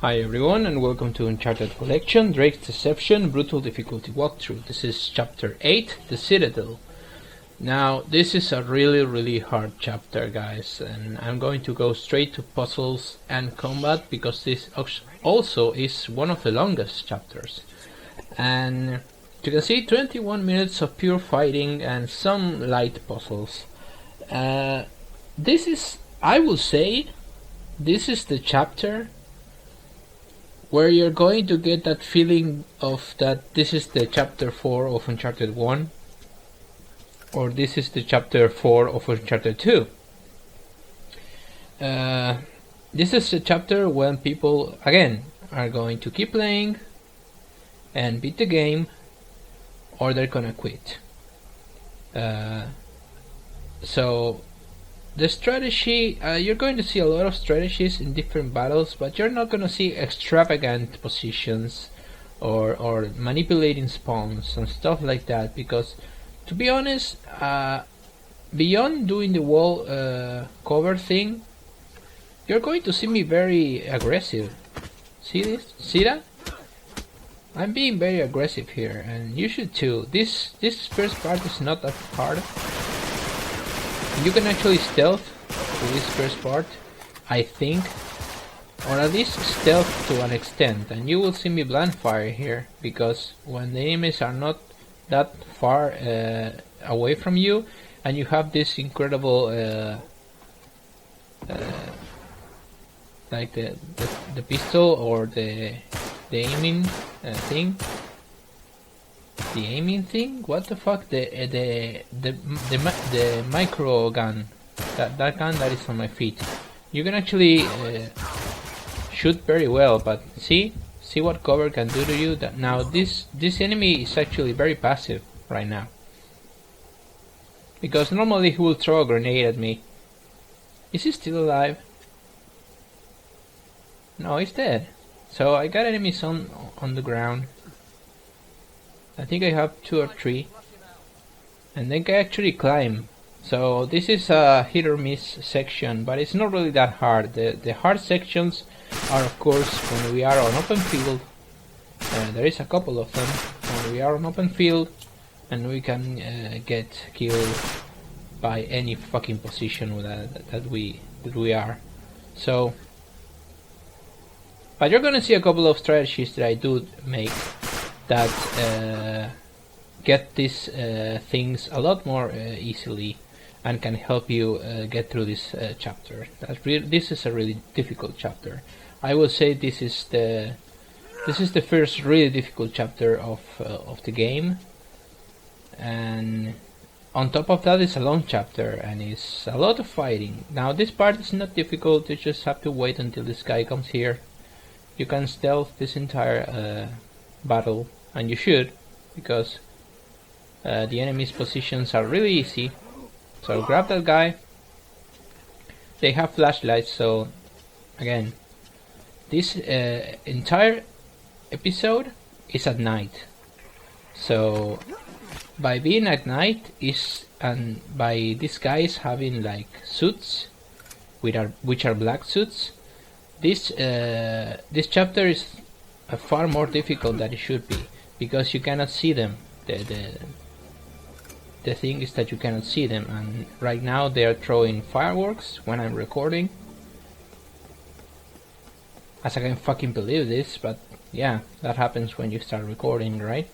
Hi everyone and welcome to Uncharted Collection, Drake's Deception, Brutal Difficulty Walkthrough. This is Chapter 8, The Citadel. Now this is a really hard chapter, guys, and I'm going to go straight to puzzles and combat because this also is one of the longest chapters. And you can see 21 minutes of pure fighting and some light puzzles. This is, I will say, this is the chapter where you're going to get that feeling of that this is the chapter 4 of Uncharted 1 or this is the chapter 4 of Uncharted 2. This is the chapter when people again are going to keep playing and beat the game, or they're gonna quit. So the strategy, you're going to see a lot of strategies in different battles, but you're not going to see extravagant positions or manipulating spawns and stuff like that, because to be honest, beyond doing the wall cover thing, you're going to see me very aggressive. See this? See that? I'm being very aggressive here, and you should too. This first part is not that hard. You can actually stealth to this first part, I think, or at least stealth to an extent, and you will see me blind fire here, because when the enemies are not that far away from you, and you have this incredible like the pistol or the aiming thing. The aiming thing? What the fuck? The micro gun. That gun that is on my feet. You can actually shoot very well, but see what cover can do to you. That now this enemy is actually very passive right now, because normally he will throw a grenade at me. Is he still alive? No, he's dead. So I got enemies on the ground. I think I have 2 or 3, and then I actually climb. So this is a hit or miss section, but it's not really that hard. The hard sections are, of course, when we are on open field. There is a couple of them when we are on open field, and we can get killed by any fucking position that we are. So, but you're gonna see a couple of strategies that I do make that get these things a lot more easily and can help you get through this chapter. This is a really difficult chapter. I will say this is the first really difficult chapter of the game, and on top of that it's a long chapter and it's a lot of fighting. Now this part is not difficult. You just have to wait until this guy comes here. You can stealth this entire battle, and you should, because the enemy's positions are really easy. So grab that guy. They have flashlights, so again, this entire episode is at night. So by being at night and by these guys having like suits which are black suits, this chapter is far more difficult than it should be, because you cannot see them. The thing is that you cannot see them, and right now they are throwing fireworks when I'm recording. As I can fucking believe this, but yeah, that happens when you start recording, right?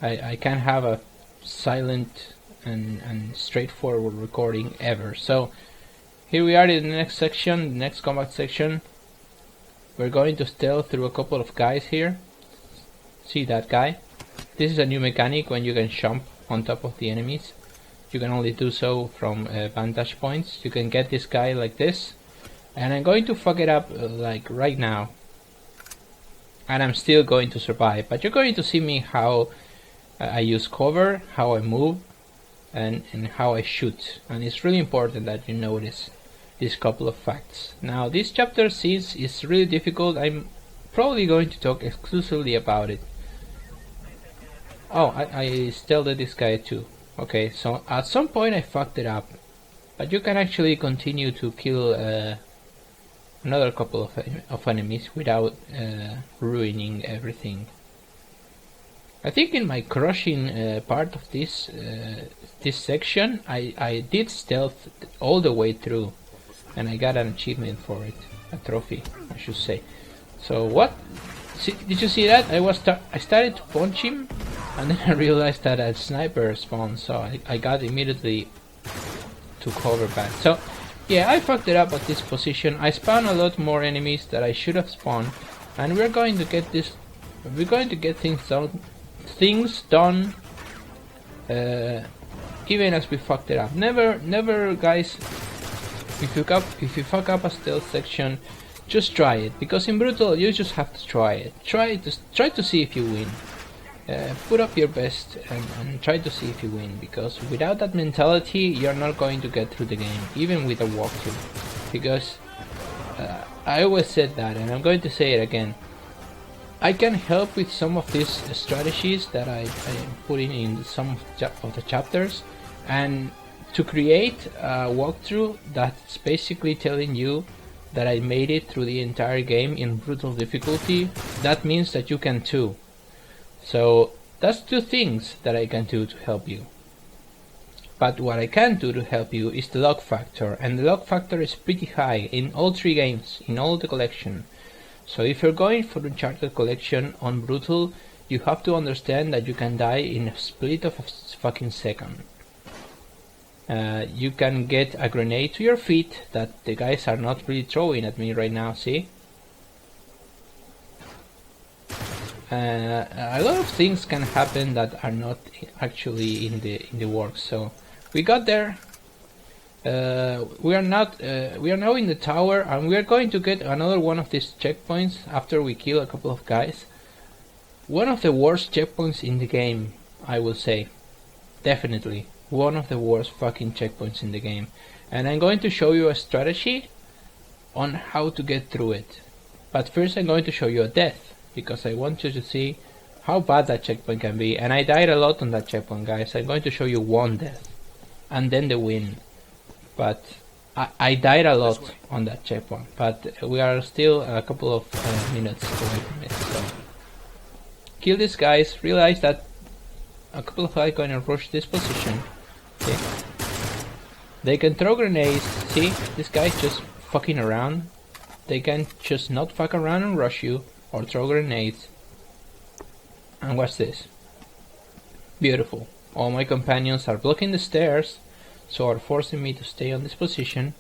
I can't have a silent and straightforward recording ever. So here we are in the next section, the next combat section. We're going to stealth through a couple of guys here. See that guy? This is a new mechanic when you can jump on top of the enemies. You can only do so from vantage points. You can get this guy like this. And I'm going to fuck it up like right now. And I'm still going to survive. But you're going to see me how I use cover, how I move, and how I shoot. And it's really important that you notice these couple of facts. Now this chapter, since it's really difficult, I'm probably going to talk exclusively about it. Oh, I stealthed this guy too. Okay, so at some point I fucked it up, but you can actually continue to kill another couple of enemies without ruining everything. I think in my crushing part of this section, I did stealth all the way through, and I got an achievement for it, a trophy, I should say. So what? See, did you see that? I started to punch him, and then I realized that a sniper spawned, so I got immediately to cover back. So yeah, I fucked it up at this position. I spawned a lot more enemies that I should have spawned, and we're going to get this. We're going to get things done. Even as we fucked it up. Never, guys. If you fuck up a stealth section, just try it, because in Brutal you just have to try it. Try to see if you win. Put up your best and try to see if you win, because without that mentality you're not going to get through the game, even with a walkthrough. Because I always said that, and I'm going to say it again. I can help with some of these strategies that I am putting in some of the chapters, and to create a walkthrough that's basically telling you that I made it through the entire game in Brutal difficulty, that means that you can too. So that's two things that I can do to help you. But what I can do to help you is the luck factor, and the luck factor is pretty high in all three games, in all the collection. So if you're going for the Uncharted collection on Brutal, you have to understand that you can die in a split of a fucking second. You can get a grenade to your feet that the guys are not really throwing at me right now, see? A lot of things can happen that are not actually in the works. So we got there. We are now in the tower, and we are going to get another one of these checkpoints after we kill a couple of guys. One of the worst checkpoints in the game, I will say. Definitely one of the worst fucking checkpoints in the game. And I'm going to show you a strategy on how to get through it. But first I'm going to show you a death, because I want you to see how bad that checkpoint can be. And I died a lot on that checkpoint, guys. I'm going to show you one death and then the win. But I died a lot on that checkpoint, but we are still a couple of minutes away from it. So kill these guys, realize that a couple of guys are going to rush this position. See? They can throw grenades. See, this guy's just fucking around. They can just not fuck around and rush you, or throw grenades. And watch this. Beautiful. All my companions are blocking the stairs, so are forcing me to stay on this position.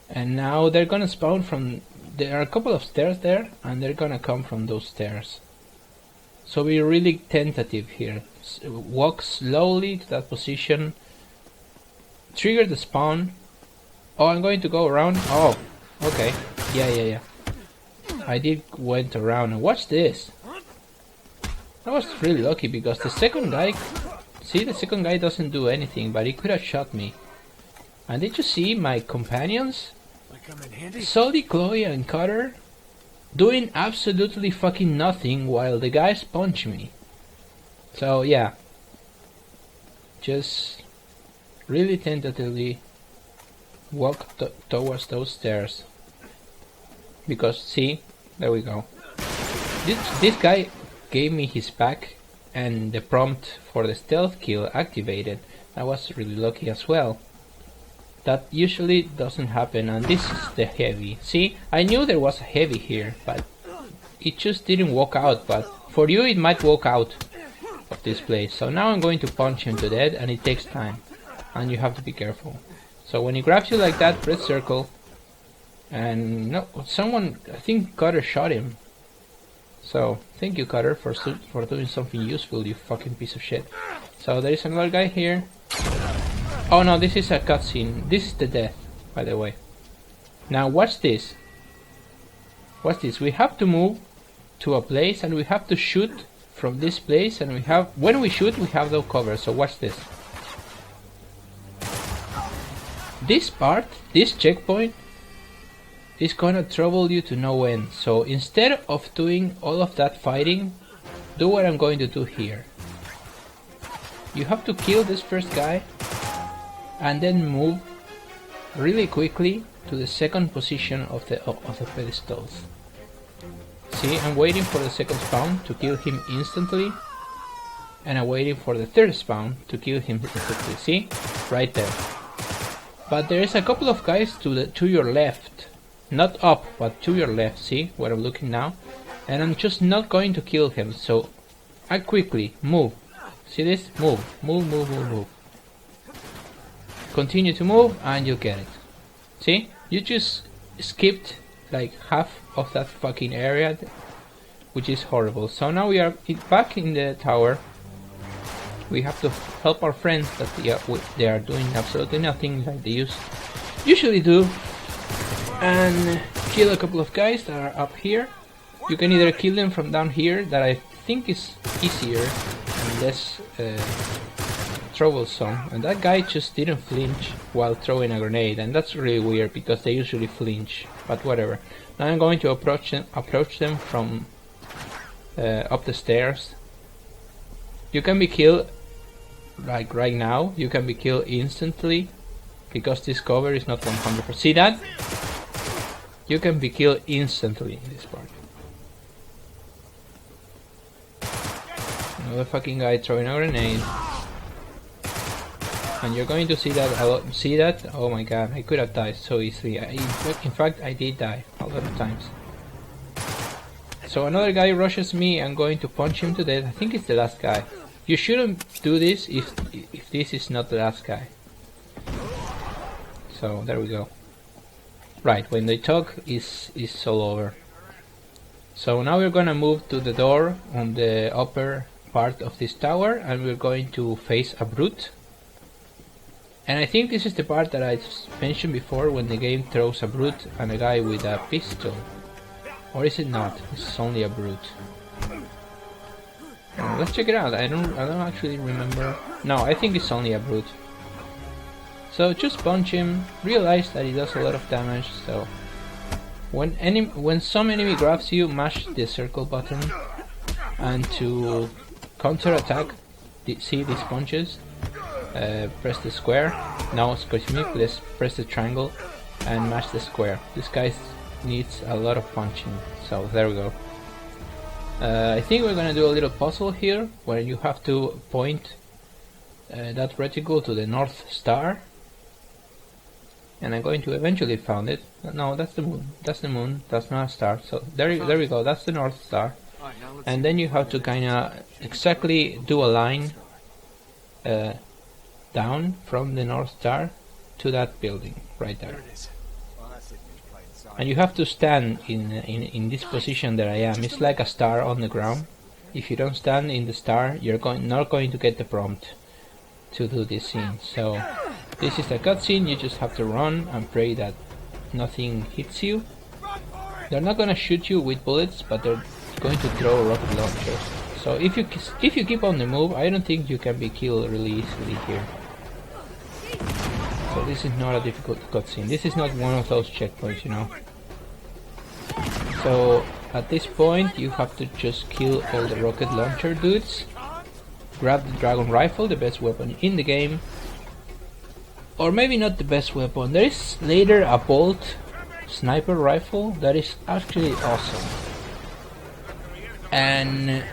And now they're gonna spawn from... There are a couple of stairs there, and they're gonna come from those stairs. So be really tentative here. Walk slowly to that position. Trigger the spawn. Oh, I'm going to go around. Oh, okay. Yeah. I did went around, and watch this. I was really lucky because the second guy... See, the second guy doesn't do anything, but he could have shot me. And did you see my companions? Sully, Chloe, and Cutter doing absolutely fucking nothing while the guys punch me. So yeah, just really tentatively walk towards those stairs. Because see, there we go. This guy gave me his back, and the prompt for the stealth kill activated. I was really lucky as well. That usually doesn't happen, and this is the heavy. See, I knew there was a heavy here, but it just didn't walk out. But for you it might walk out of this place. So now I'm going to punch him to death, and it takes time, and you have to be careful. So when he grabs you like that, press circle. And no, someone, I think Cutter shot him. So, thank you, Cutter, for doing something useful, you fucking piece of shit. So, there is another guy here. Oh no, this is a cutscene. This is the death, by the way. Now, watch this. Watch this. We have to move to a place, and we have to shoot from this place, and when we shoot, we have no cover. So, watch this. This part, this checkpoint, is gonna trouble you to no end. So instead of doing all of that fighting, do what I'm going to do here. You have to kill this first guy and then move really quickly to the second position of the pedestals. See, I'm waiting for the second spawn to kill him instantly, and I'm waiting for the third spawn to kill him instantly. See, right there. But there is a couple of guys to your left, not up, but to your left. See where I'm looking now, and I'm just not going to kill him. So I quickly move. See this? Move. Continue to move, and you get it. See? You just skipped like half of that fucking area, which is horrible. So now we are back in the tower. We have to help our friends that they are doing absolutely nothing like they usually do, and kill a couple of guys that are up here. You can either kill them from down here, that I think is easier and less troublesome, and that guy just didn't flinch while throwing a grenade, and that's really weird because they usually flinch, but whatever. Now I'm going to approach them from up the stairs. You can be killed like right now, you can be killed instantly because this cover is not 100%. See that? You can be killed instantly in this part. Another fucking guy throwing a grenade. And you're going to see that a lot. See that? Oh my god, I could have died so easily. In fact, I did die a lot of times. So another guy rushes me, I'm going to punch him to death. I think it's the last guy. You shouldn't do this if this is not the last guy. So there we go. Right, when they talk is all over. So now we're gonna move to the door on the upper part of this tower, and we're going to face a brute. And I think this is the part that I mentioned before, when the game throws a brute and a guy with a pistol. Or is it not? It's only a brute. Let's check it out. I don't actually remember. No, I think it's only a brute. So just punch him. Realize that he does a lot of damage. So when some enemy grabs you, mash the circle button, and to counter attack, see these punches. Press the square. No, excuse me. Let's press the triangle and mash the square. This guy needs a lot of punching. So there we go. I think we're gonna do a little puzzle here, where you have to point that reticle to the North Star, and I'm going to eventually find it. No, that's the moon. That's the moon. That's not a star. So there we go. That's the North Star, and then you have to kind of exactly do a line down from the North Star to that building right there. And you have to stand in this position that I am. It's like a star on the ground. If you don't stand in the star, you're not going to get the prompt to do this scene. So this is a cutscene. You just have to run and pray that nothing hits you. They're not gonna shoot you with bullets, but they're going to throw rocket launchers. So if you keep on the move, I don't think you can be killed really easily here. So this is not a difficult cutscene. This is not one of those checkpoints, you know. So at this point you have to just kill all the rocket launcher dudes. Grab the dragon rifle, the best weapon in the game. Or maybe not the best weapon. There is later a bolt sniper rifle that is actually awesome. And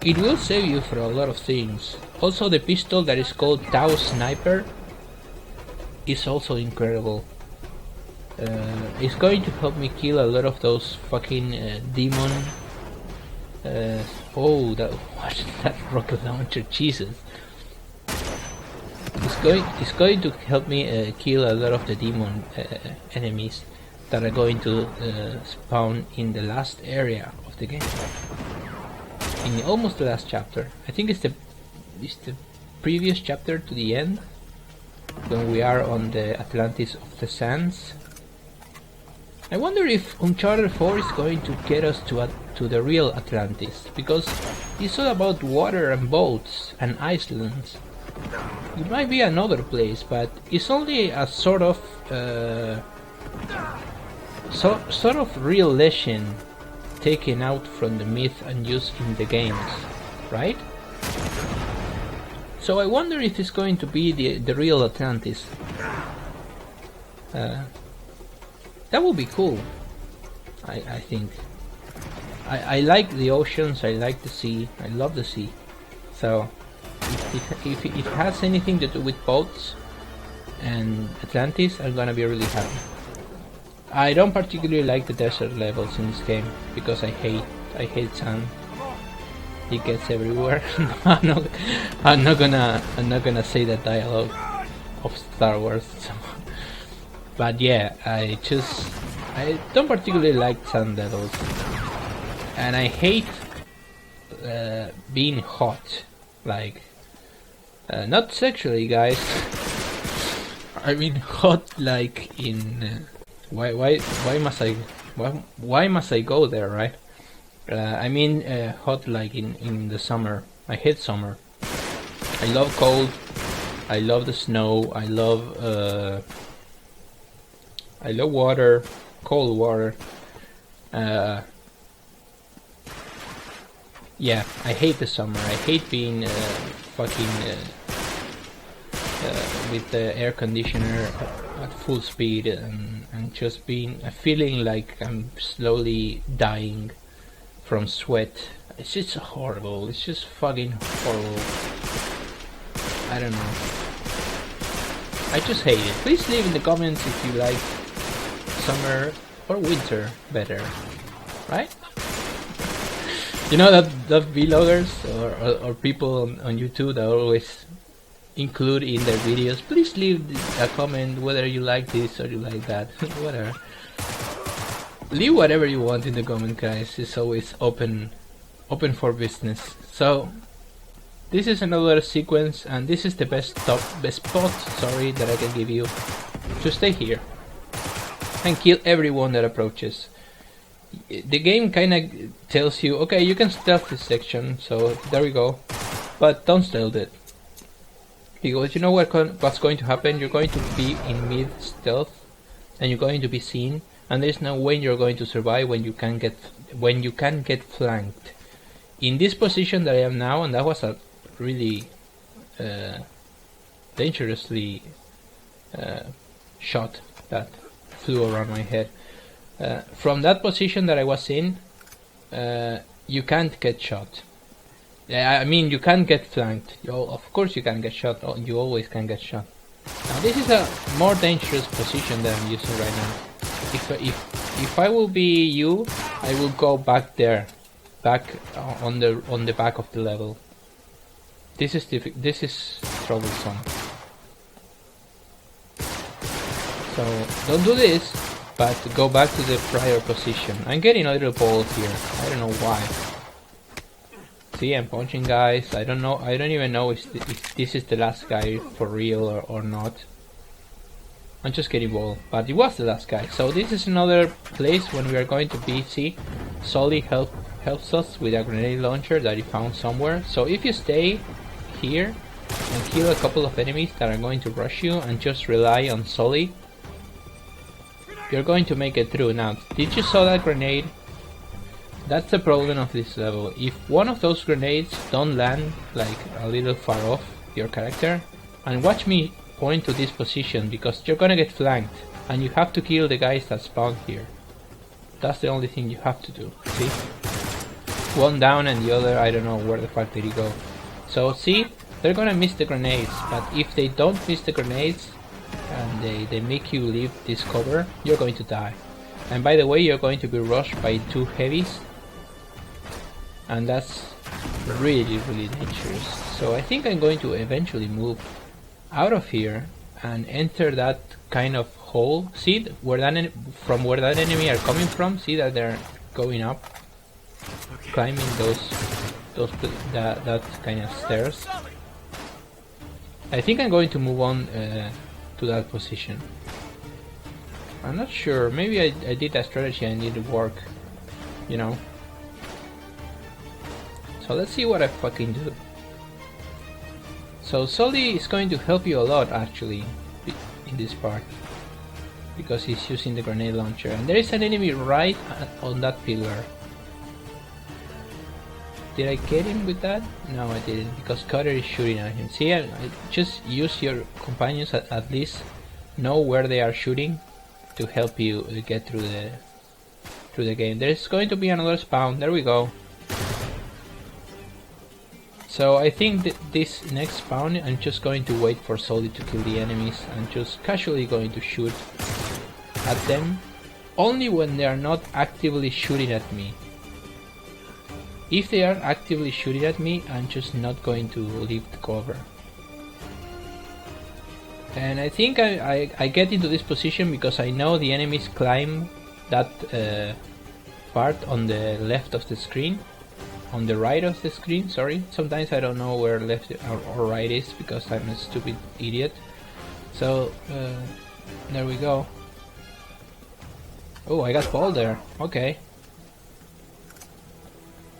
it will save you for a lot of things. Also the pistol that is called Tau Sniper is also incredible. It's going to help me kill a lot of those fucking demon. Oh, what's that rocket launcher? Jesus! It's going to help me kill a lot of the demon enemies that are going to spawn in the last area of the game. In almost the last chapter. I think it's the previous chapter to the end, when we are on the Atlantis of the Sands. I wonder if Uncharted 4 is going to get us to the real Atlantis, because it's all about water and boats and islands. It might be another place, but it's only a sort of real legend taken out from the myth and used in the games, right? So I wonder if it's going to be the real Atlantis. That would be cool. I think. I like the oceans, I like the sea, I love the sea. So if it has anything to do with boats and Atlantis, I'm gonna be really happy. I don't particularly like the desert levels in this game because I hate sand. It gets everywhere. I'm not gonna say that dialogue of Star Wars. But yeah, I don't particularly like sand levels, and I hate being hot. Like, not sexually, guys. I mean hot, like in. Why must I go there, right? I mean hot, like in the summer. I hate summer. I love cold. I love the snow. I love water, cold water. Yeah, I hate the summer. I hate being with the air conditioner at full speed and just feeling like I'm slowly dying from sweat. It's just horrible. It's just fucking horrible. I don't know. I just hate it. Please leave in the comments if you like summer or winter better, right? You know that vloggers or people on YouTube that always include in their videos, please leave a comment whether you like this or you like that. Whatever. Leave whatever you want in the comment, guys. It's always open for business. So this is another sequence, and this is the best spot, sorry, that I can give you. To stay here and kill everyone that approaches. The game kinda tells you, okay, you can stealth this section, so there we go, but don't stealth it, because you know what's going to happen. You're going to be in mid stealth and you're going to be seen, and there's no way you're going to survive when you can get flanked in this position that I am now. And that was a really dangerously shot that flew around my head. From that position that I was in, you can't get shot. I mean, you can't get flanked. Of course you can get shot. You always can get shot. Now this is a more dangerous position that I'm using right now. If I will be you, I will go back there, on the back of the level. This is troublesome. So don't do this, but go back to the prior position. I'm getting a little bold here. I don't know why. See, I'm punching guys. I don't know. I don't even know if this is the last guy for real or not. I'm just getting bold, but it was the last guy. So this is another place when we are going to be. See, Sully helps us with a grenade launcher that he found somewhere. So if you stay here and kill a couple of enemies that are going to rush you and just rely on Sully, you're going to make it through. Now, did you saw that grenade? That's the problem of this level. If one of those grenades don't land like a little far off your character, and watch me point to this position, because you're gonna get flanked and you have to kill the guys that spawn here. That's the only thing you have to do. See? One down and the other, I don't know where the fuck did he go. So see, they're gonna miss the grenades, but if they don't miss the grenades and they make you leave this cover, you're going to die. And by the way, you're going to be rushed by 2 heavies, and that's really dangerous. So I think I'm going to eventually move out of here and enter that kind of hole. See where from where that enemy are coming from. See that they're going up, climbing that kind of stairs. I think I'm going to move on to that position. I'm not sure. Maybe I did a strategy I need to work, you know. So let's see what I fucking do. So Sully is going to help you a lot actually in this part, because he's using the grenade launcher, and there is an enemy right on that pillar. Did I get him with that? No, I didn't, because Cutter is shooting at him. See, I just use your companions at least know where they are shooting, to help you get through the game. There's going to be another spawn. There we go. So I think that this next spawn, I'm just going to wait for Sully to kill the enemies and just casually going to shoot at them, only when they are not actively shooting at me. If they are actively shooting at me, I'm just not going to leave the cover. And I think I get into this position because I know the enemies climb that part on the left of the screen. On the right of the screen, sorry. Sometimes I don't know where left or right is because I'm a stupid idiot. So, there we go. Oh, I got ball there. Okay.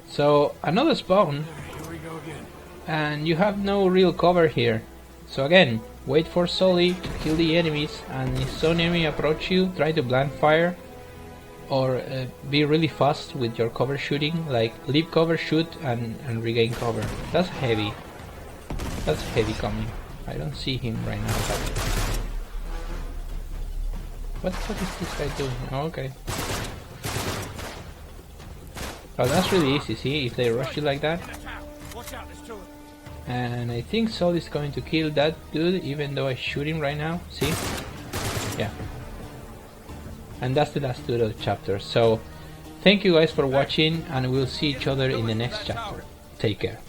So, another spawn. Here we go again. And you have no real cover here. So again, wait for Sully to kill the enemies, and if some enemy approach you, try to blind fire. Or be really fast with your cover shooting, like leave cover, shoot, and regain cover. That's heavy. That's heavy coming. I don't see him right now. But what is this guy doing? Oh, okay. Oh, that's really easy. See, if they rush you like that. And I think Sol is going to kill that dude, even though I shoot him right now. See? Yeah. And that's the last dude of the chapter. So, thank you guys for watching, and we'll see each other in the next chapter. Take care.